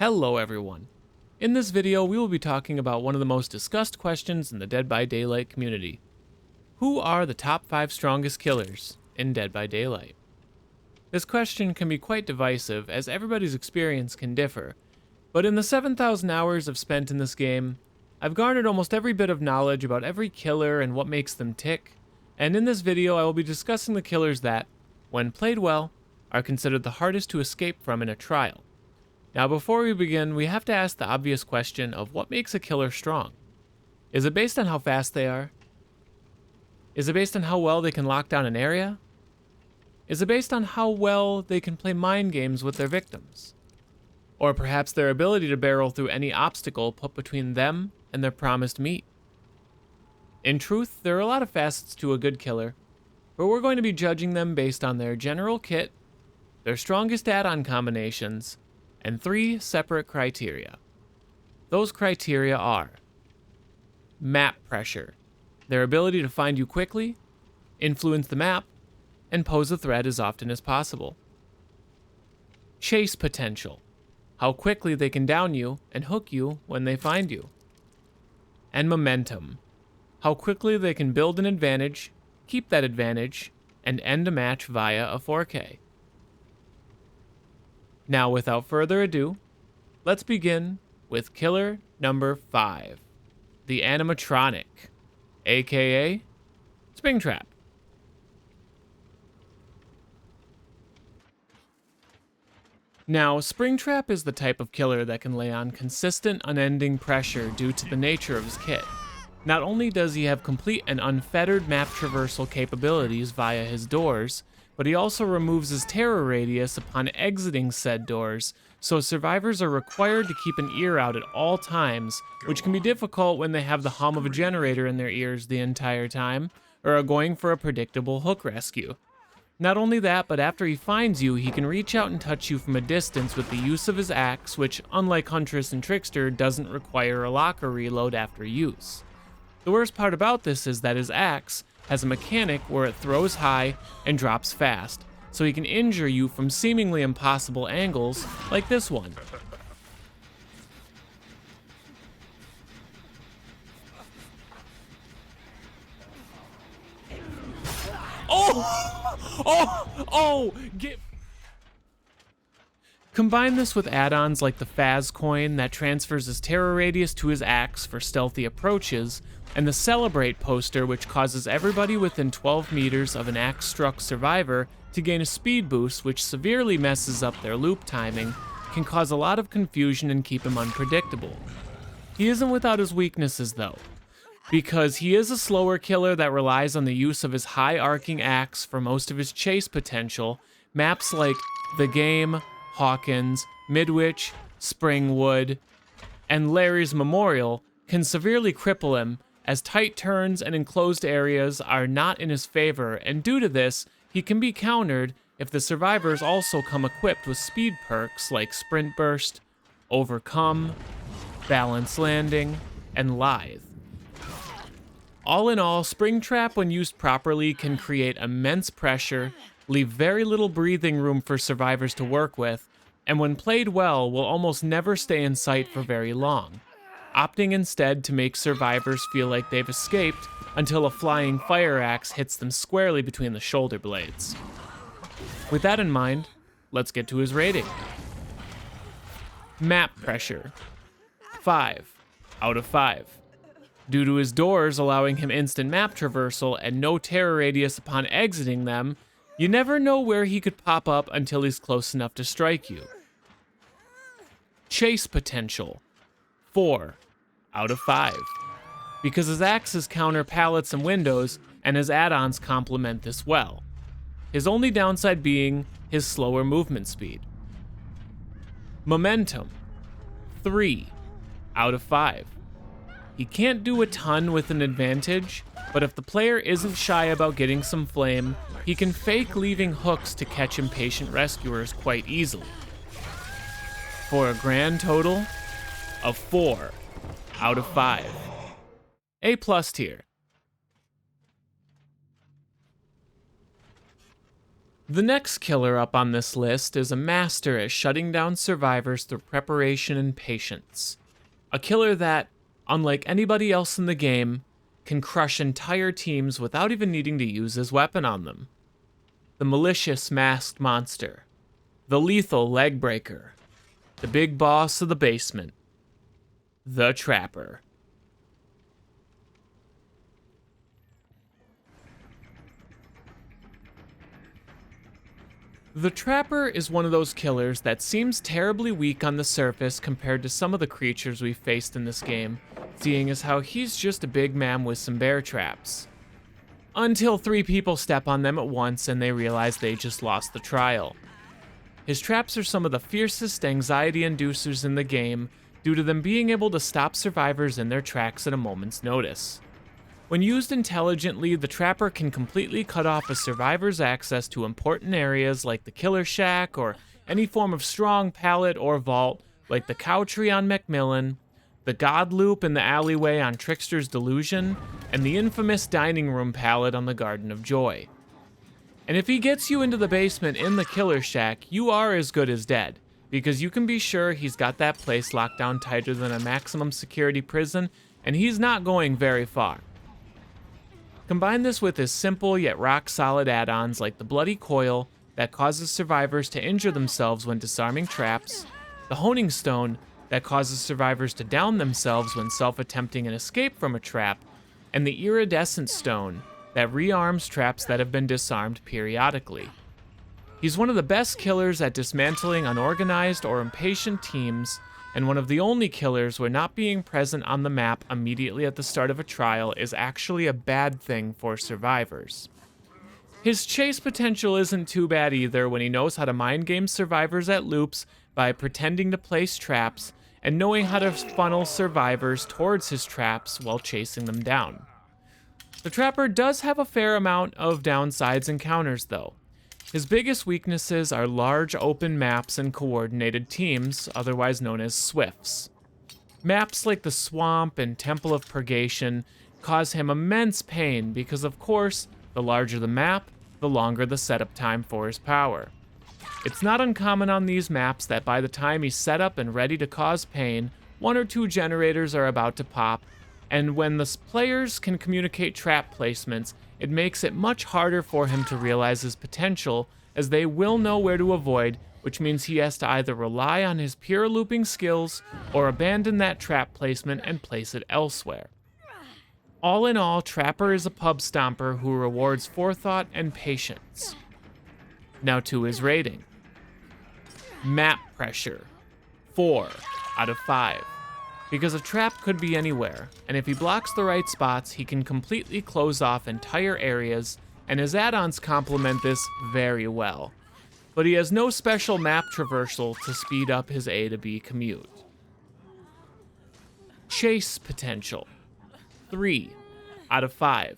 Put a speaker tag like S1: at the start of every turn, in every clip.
S1: Hello everyone. In this video, we will be talking about one of the most discussed questions in the Dead by Daylight community. Who are the top 5 strongest killers in Dead by Daylight? This question can be quite divisive as everybody's experience can differ, but in the 7,000 hours I've spent in this game, I've garnered almost every bit of knowledge about every killer and what makes them tick, and in this video I will be discussing the killers that, when played well, are considered the hardest to escape from in a trial. Now before we begin, we have to ask the obvious question of what makes a killer strong. Is it based on how fast they are? Is it based on how well they can lock down an area? Is it based on how well they can play mind games with their victims? Or perhaps their ability to barrel through any obstacle put between them and their promised meat? In truth, there are a lot of facets to a good killer, but we're going to be judging them based on their general kit, their strongest add-on combinations, and 3 separate criteria. Those criteria are map pressure, their ability to find you quickly, influence the map, and pose a threat as often as possible. Chase potential, how quickly they can down you and hook you when they find you. And momentum, how quickly they can build an advantage, keep that advantage, and end a match via a 4K. Now, without further ado, let's begin with killer number 5, the animatronic, aka Springtrap. Now, Springtrap is the type of killer that can lay on consistent, unending pressure due to the nature of his kit. Not only does he have complete and unfettered map traversal capabilities via his doors, but he also removes his terror radius upon exiting said doors, so survivors are required to keep an ear out at all times, which can be difficult when they have the hum of a generator in their ears the entire time, or are going for a predictable hook rescue. Not only that, but after he finds you, he can reach out and touch you from a distance with the use of his axe, which, unlike Huntress and Trickster, doesn't require a locker reload after use. The worst part about this is that his axe has a mechanic where it throws high and drops fast, so he can injure you from seemingly impossible angles like this one. Combine this with add-ons like the Faz coin that transfers his terror radius to his axe for stealthy approaches, and the Celebrate poster which causes everybody within 12 meters of an axe-struck survivor to gain a speed boost which severely messes up their loop timing, can cause a lot of confusion and keep him unpredictable. He isn't without his weaknesses though, because he is a slower killer that relies on the use of his high arcing axe for most of his chase potential. Maps like The Game, Hawkins, Midwich, Springwood, and Larry's Memorial can severely cripple him, as tight turns and enclosed areas are not in his favor, and due to this, he can be countered if the survivors also come equipped with speed perks like Sprint Burst, Overcome, Balance Landing, and Lithe. All in all, Springtrap when used properly can create immense pressure, leave very little breathing room for survivors to work with, and when played well will almost never stay in sight for very long, opting instead to make survivors feel like they've escaped until a flying fire axe hits them squarely between the shoulder blades. With that in mind, let's get to his rating. Map pressure, 5 out of 5. Due to his doors allowing him instant map traversal and no terror radius upon exiting them, you never know where he could pop up until he's close enough to strike you. Chase potential, 4 out of 5. Because his axes counter pallets and windows, and his add-ons complement this well. His only downside being his slower movement speed. Momentum, 3 out of 5. He can't do a ton with an advantage, but if the player isn't shy about getting some flame, he can fake leaving hooks to catch impatient rescuers quite easily. For a grand total of 4 out of 5. A+ tier. The next killer up on this list is a master at shutting down survivors through preparation and patience. A killer that, unlike anybody else in the game, can crush entire teams without even needing to use his weapon on them. The malicious masked monster. The lethal leg breaker. The big boss of the basement. The Trapper. The Trapper is one of those killers that seems terribly weak on the surface compared to some of the creatures we've faced in this game, seeing as how he's just a big man with some bear traps. Until 3 people step on them at once and they realize they just lost the trial. His traps are some of the fiercest anxiety inducers in the game due to them being able to stop survivors in their tracks at a moment's notice. When used intelligently, the Trapper can completely cut off a survivor's access to important areas like the Killer Shack or any form of strong pallet or vault like the Cow Tree on Macmillan, the God Loop in the alleyway on Trickster's Delusion, and the infamous dining room pallet on the Garden of Joy. And if he gets you into the basement in the Killer Shack, you are as good as dead, because you can be sure he's got that place locked down tighter than a maximum security prison, and he's not going very far. Combine this with his simple yet rock-solid add-ons like the Bloody Coil that causes survivors to injure themselves when disarming traps, the Honing Stone that causes survivors to down themselves when self-attempting an escape from a trap, and the Iridescent Stone that rearms traps that have been disarmed periodically. He's one of the best killers at dismantling unorganized or impatient teams, and one of the only killers where not being present on the map immediately at the start of a trial is actually a bad thing for survivors. His chase potential isn't too bad either when he knows how to mind game survivors at loops by pretending to place traps and knowing how to funnel survivors towards his traps while chasing them down. The Trapper does have a fair amount of downsides and counters though. His biggest weaknesses are large open maps and coordinated teams, otherwise known as SWIFs. Maps like the Swamp and Temple of Purgation cause him immense pain because, of course, the larger the map, the longer the setup time for his power. It's not uncommon on these maps that by the time he's set up and ready to cause pain, 1 or 2 generators are about to pop, and when the players can communicate trap placements, it makes it much harder for him to realize his potential, as they will know where to avoid, which means he has to either rely on his pure looping skills or abandon that trap placement and place it elsewhere. All in all, Trapper is a pub stomper who rewards forethought and patience. Now to his rating. Map pressure, 4 out of 5. Because a trap could be anywhere, and if he blocks the right spots, he can completely close off entire areas, and his add-ons complement this very well. But he has no special map traversal to speed up his A to B commute. Chase potential, 3 out of 5.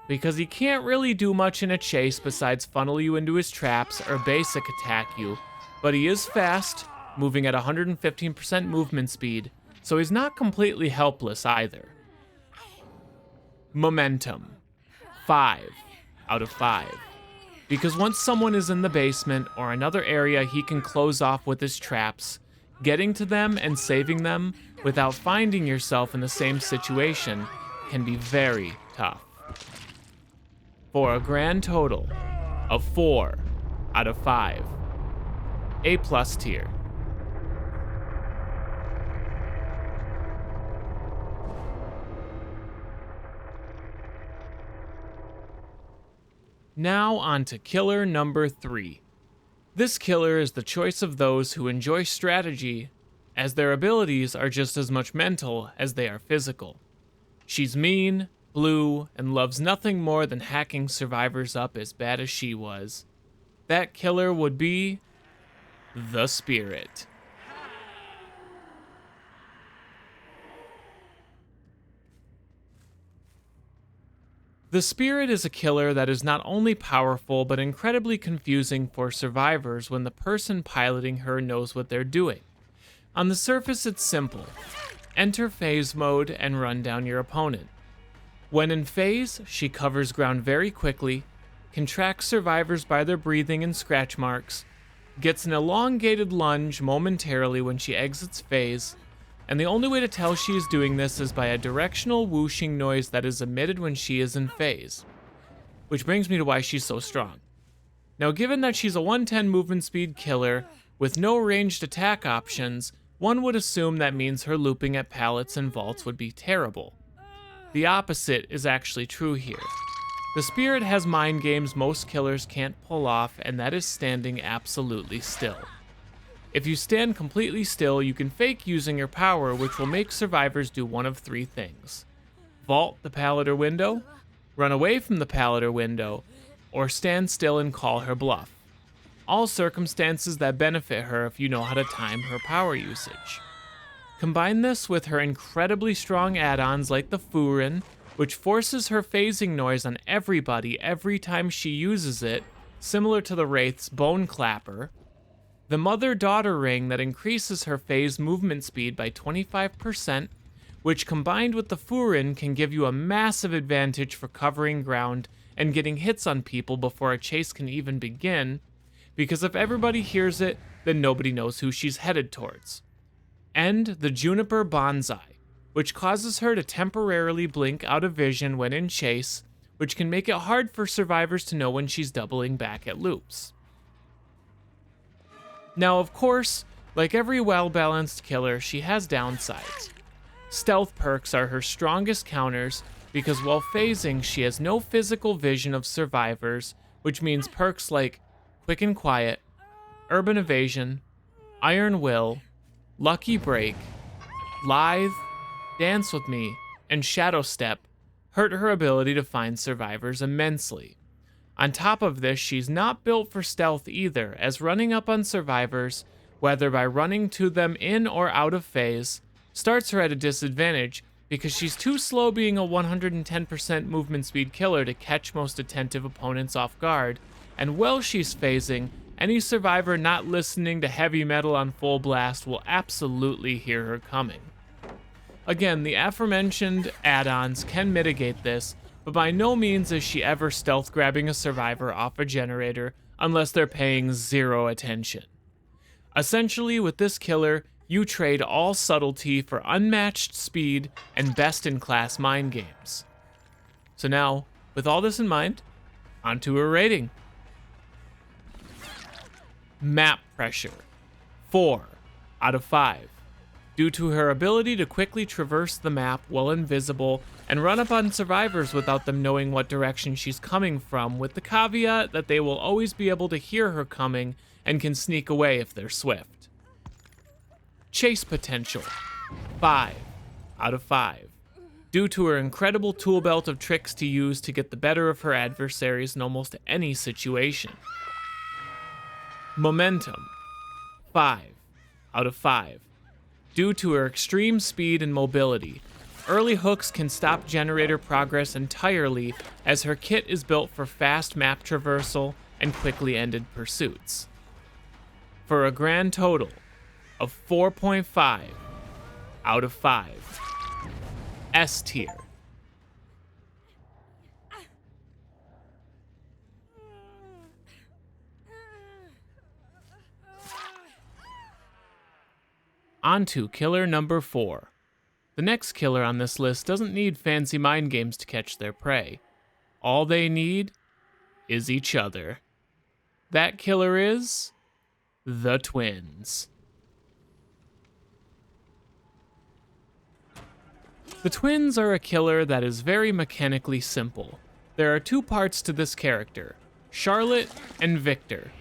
S1: Because he can't really do much in a chase besides funnel you into his traps or basic attack you, but he is fast, moving at 115% movement speed, so he's not completely helpless either. Momentum, 5 out of 5. Because once someone is in the basement or another area he can close off with his traps, getting to them and saving them without finding yourself in the same situation can be very tough. For a grand total of 4 out of 5. A+ tier. Now on to killer number 3. This killer is the choice of those who enjoy strategy, as their abilities are just as much mental as they are physical. She's mean, blue, and loves nothing more than hacking survivors up as bad as she was. That killer would be the Spirit. The Spirit is a killer that is not only powerful but incredibly confusing for survivors when the person piloting her knows what they're doing. On the surface, it's simple. Enter phase mode and run down your opponent. When in phase, she covers ground very quickly, can track survivors by their breathing and scratch marks, gets an elongated lunge momentarily when she exits phase, and the only way to tell she is doing this is by a directional whooshing noise that is emitted when she is in phase. Which brings me to why she's so strong. Now, given that she's a 110 movement speed killer with no ranged attack options, one would assume that means her looping at pallets and vaults would be terrible. The opposite is actually true here. The Spirit has mind games most killers can't pull off, and that is standing absolutely still. If you stand completely still, you can fake using your power, which will make survivors do one of three things: vault the pallet or window, run away from the pallet or window, or stand still and call her bluff. All circumstances that benefit her if you know how to time her power usage. Combine this with her incredibly strong add-ons like the Furin, which forces her phasing noise on everybody every time she uses it, similar to the Wraith's Bone Clapper, the Mother-Daughter Ring that increases her phase movement speed by 25%, which combined with the Furin can give you a massive advantage for covering ground and getting hits on people before a chase can even begin, because if everybody hears it, then nobody knows who she's headed towards. And the Juniper Bonsai, which causes her to temporarily blink out of vision when in chase, which can make it hard for survivors to know when she's doubling back at loops. Now, of course, like every well-balanced killer, she has downsides. Stealth perks are her strongest counters because while phasing, she has no physical vision of survivors, which means perks like Quick and Quiet, Urban Evasion, Iron Will, Lucky Break, Lithe, Dance With Me, and Shadow Step hurt her ability to find survivors immensely. On top of this, she's not built for stealth either, as running up on survivors, whether by running to them in or out of phase, starts her at a disadvantage because she's too slow being a 110% movement speed killer to catch most attentive opponents off guard, and while she's phasing, any survivor not listening to heavy metal on full blast will absolutely hear her coming. Again, the aforementioned add-ons can mitigate this, but by no means is she ever stealth grabbing a survivor off a generator unless they're paying zero attention. Essentially, with this killer, you trade all subtlety for unmatched speed and best-in-class mind games. So now, with all this in mind, onto her rating. Map Pressure, 4 out of 5. Due to her ability to quickly traverse the map while invisible and run up on survivors without them knowing what direction she's coming from, with the caveat that they will always be able to hear her coming and can sneak away if they're swift. Chase Potential, 5 out of 5. Due to her incredible tool belt of tricks to use to get the better of her adversaries in almost any situation. Momentum, 5 out of 5. Due to her extreme speed and mobility, early hooks can stop generator progress entirely as her kit is built for fast map traversal and quickly ended pursuits. For a grand total of 4.5 out of 5. S tier. On to killer number 4. The next killer on this list doesn't need fancy mind games to catch their prey. All they need is each other. That killer is the Twins. The Twins are a killer that is very mechanically simple. There are two parts to this character, Charlotte and Victor.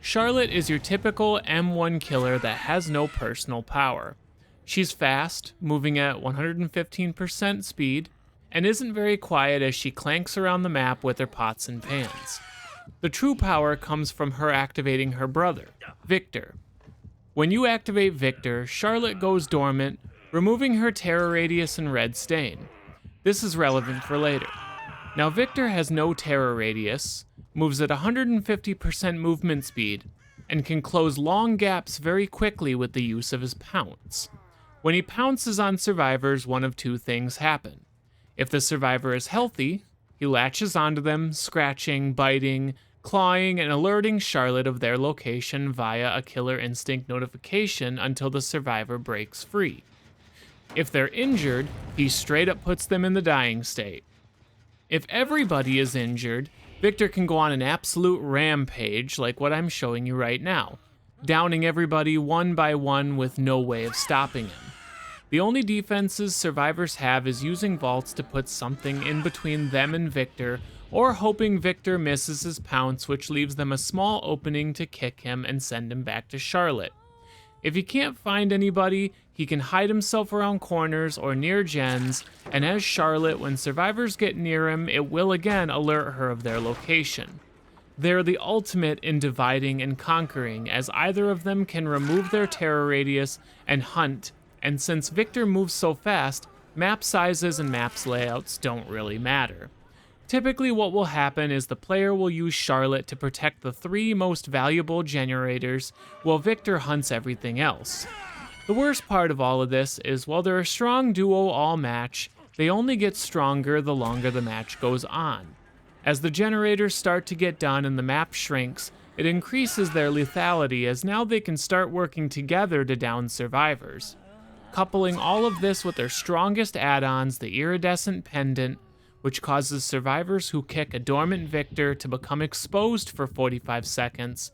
S1: Charlotte is your typical M1 killer that has no personal power. She's fast, moving at 115% speed, and isn't very quiet as she clanks around the map with her pots and pans. The true power comes from her activating her brother, Victor. When you activate Victor, Charlotte goes dormant, removing her terror radius and red stain. This is relevant for later. Now Victor has no terror radius, moves at 150% movement speed, and can close long gaps very quickly with the use of his pounce. When he pounces on survivors, one of two things happen. If the survivor is healthy, He latches onto them, scratching, biting, clawing, and alerting Charlotte of their location via a killer instinct notification until the survivor breaks free. If they're injured, he straight up puts them in the dying state. If everybody is injured, Victor can go on an absolute rampage like what I'm showing you right now, downing everybody one by one with no way of stopping him. The only defenses survivors have is using vaults to put something in between them and Victor, or hoping Victor misses his pounce, which leaves them a small opening to kick him and send him back to Charlotte. If he can't find anybody, he can hide himself around corners or near gens, and as Charlotte, when survivors get near him, it will again alert her of their location. They're the ultimate in dividing and conquering, as either of them can remove their terror radius and hunt, and since Victor moves so fast, map sizes and maps layouts don't really matter. Typically what will happen is the player will use Charlotte to protect the 3 most valuable generators, while Victor hunts everything else. The worst part of all of this is while they're a strong duo all match, they only get stronger the longer the match goes on. As the generators start to get done and the map shrinks, it increases their lethality as now they can start working together to down survivors. Coupling all of this with their strongest add-ons, the iridescent pendant, which causes survivors who kick a dormant Victor to become exposed for 45 seconds,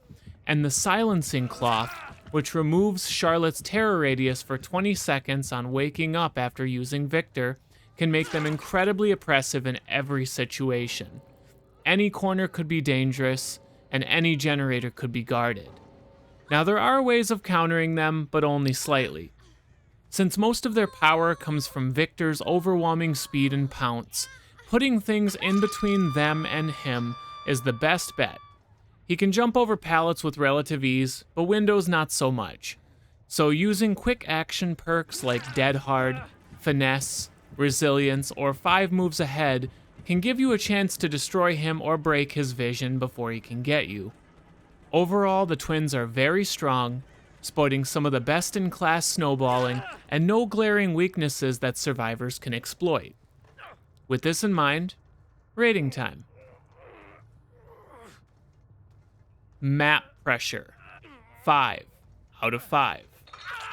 S1: and the silencing cloth, which removes Charlotte's terror radius for 20 seconds on waking up after using Victor, can make them incredibly oppressive in every situation. Any corner could be dangerous, and any generator could be guarded. Now there are ways of countering them, but only slightly. Since most of their power comes from Victor's overwhelming speed and pounce, putting things in between them and him is the best bet. He can jump over pallets with relative ease, but windows not so much. So using quick action perks like Dead Hard, Finesse, Resilience, or 5 moves ahead can give you a chance to destroy him or break his vision before he can get you. Overall, the twins are very strong, sporting some of the best-in-class snowballing, and no glaring weaknesses that survivors can exploit. With this in mind, rating time. Map pressure, 5 out of 5,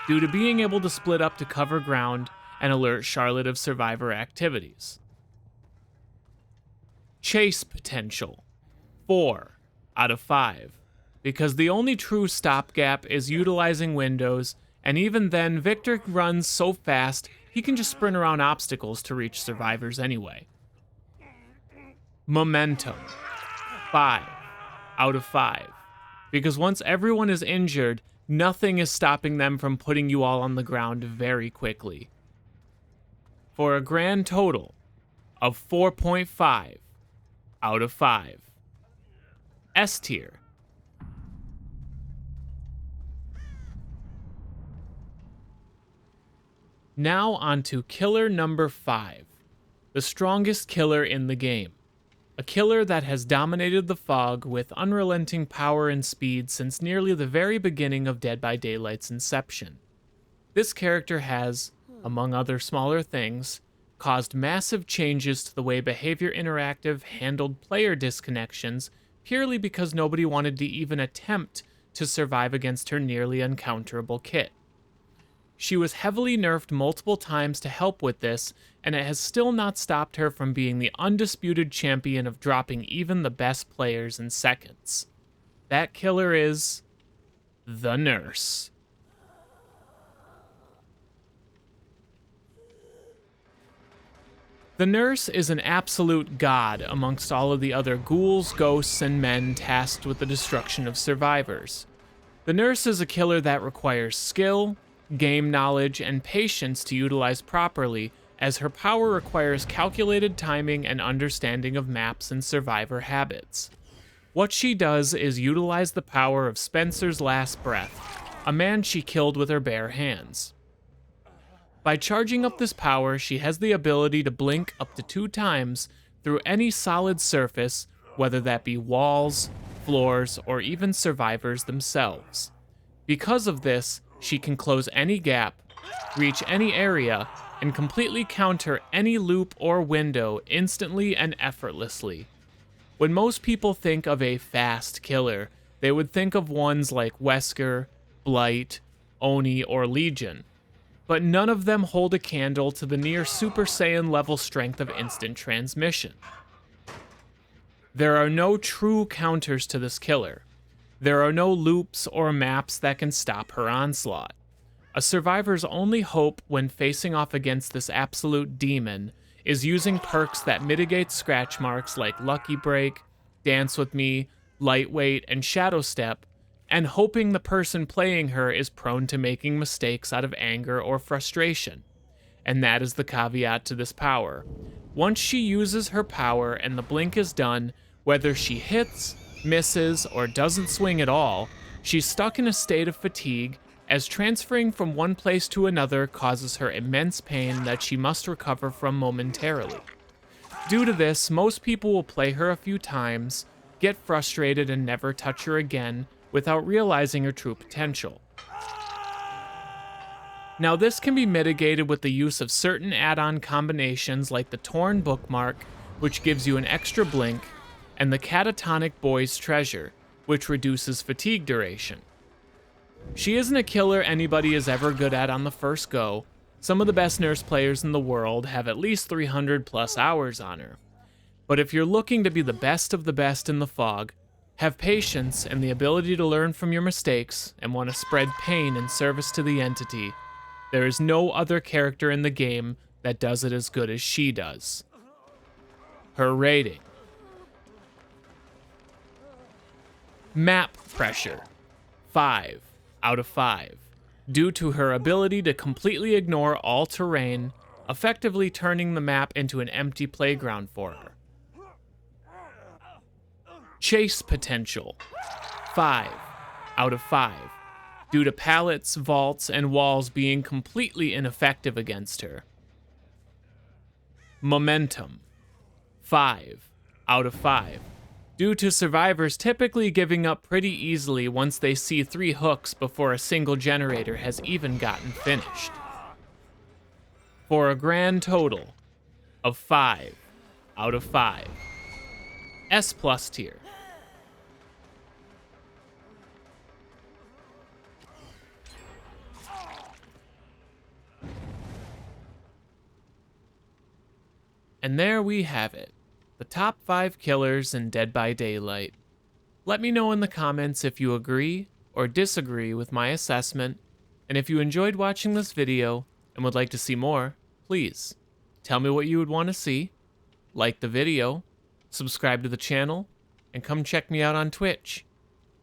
S1: due to being able to split up to cover ground and alert Charlotte of survivor activities. Chase potential, 4 out of 5. Because the only true stopgap is utilizing windows, and even then Victor runs so fast he can just sprint around obstacles to reach survivors anyway. Momentum, 5 out of 5. Because once everyone is injured, nothing is stopping them from putting you all on the ground very quickly. For a grand total of 4.5 out of 5. S tier. Now on to killer number 5, the strongest killer in the game. A killer that has dominated the fog with unrelenting power and speed since nearly the very beginning of Dead by Daylight's inception. This character has, among other smaller things, caused massive changes to the way Behavior Interactive handled player disconnections purely because nobody wanted to even attempt to survive against her nearly uncounterable kit. She was heavily nerfed multiple times to help with this, and it has still not stopped her from being the undisputed champion of dropping even the best players in seconds. That killer is the Nurse. The Nurse is an absolute god amongst all of the other ghouls, ghosts, and men tasked with the destruction of survivors. The Nurse is a killer that requires skill, game knowledge, and patience to utilize properly, as her power requires calculated timing and understanding of maps and survivor habits. What she does is utilize the power of Spencer's last breath, a man she killed with her bare hands. By charging up this power, she has the ability to blink up to 2 times through any solid surface, whether that be walls, floors, or even survivors themselves. Because of this, she can close any gap, reach any area, and completely counter any loop or window instantly and effortlessly. When most people think of a fast killer, they would think of ones like Wesker, Blight, Oni, or Legion, but none of them hold a candle to the near Super Saiyan level strength of instant transmission. There are no true counters to this killer. There are no loops or maps that can stop her onslaught. A survivor's only hope when facing off against this absolute demon is using perks that mitigate scratch marks like Lucky Break, Dance With Me, Lightweight, and Shadow Step, and hoping the person playing her is prone to making mistakes out of anger or frustration. And that is the caveat to this power. Once she uses her power and the blink is done, whether she hits, misses, or doesn't swing at all, she's stuck in a state of fatigue, as transferring from one place to another causes her immense pain that she must recover from momentarily. Due to this, most people will play her a few times, get frustrated, and never touch her again without realizing her true potential. Now, this can be mitigated with the use of certain add-on combinations like the Torn Bookmark, which gives you an extra blink, and the Catatonic Boy's Treasure, which reduces fatigue duration. She isn't a killer anybody is ever good at on the first go. Some of the best nurse players in the world have at least 300 plus hours on her. But if you're looking to be the best of the best in the fog, have patience and the ability to learn from your mistakes, and want to spread pain in service to the entity, there is no other character in the game that does it as good as she does. Her rating. Map Pressure, 5 out of 5, due to her ability to completely ignore all terrain, effectively turning the map into an empty playground for her. Chase Potential, 5 out of 5, due to pallets, vaults, and walls being completely ineffective against her. Momentum, 5 out of 5, due to survivors typically giving up pretty easily once they see 3 hooks before a single generator has even gotten finished. For a grand total of 5 out of 5. S+ tier. And there we have it. The top 5 killers in Dead by Daylight. Let me know in the comments if you agree or disagree with my assessment, and if you enjoyed watching this video and would like to see more, please tell me what you would want to see, like the video, subscribe to the channel, and come check me out on Twitch.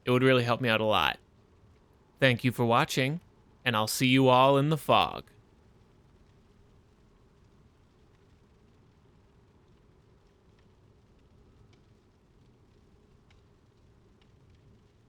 S1: It would really help me out a lot. Thank you for watching, and I'll see you all in the fog.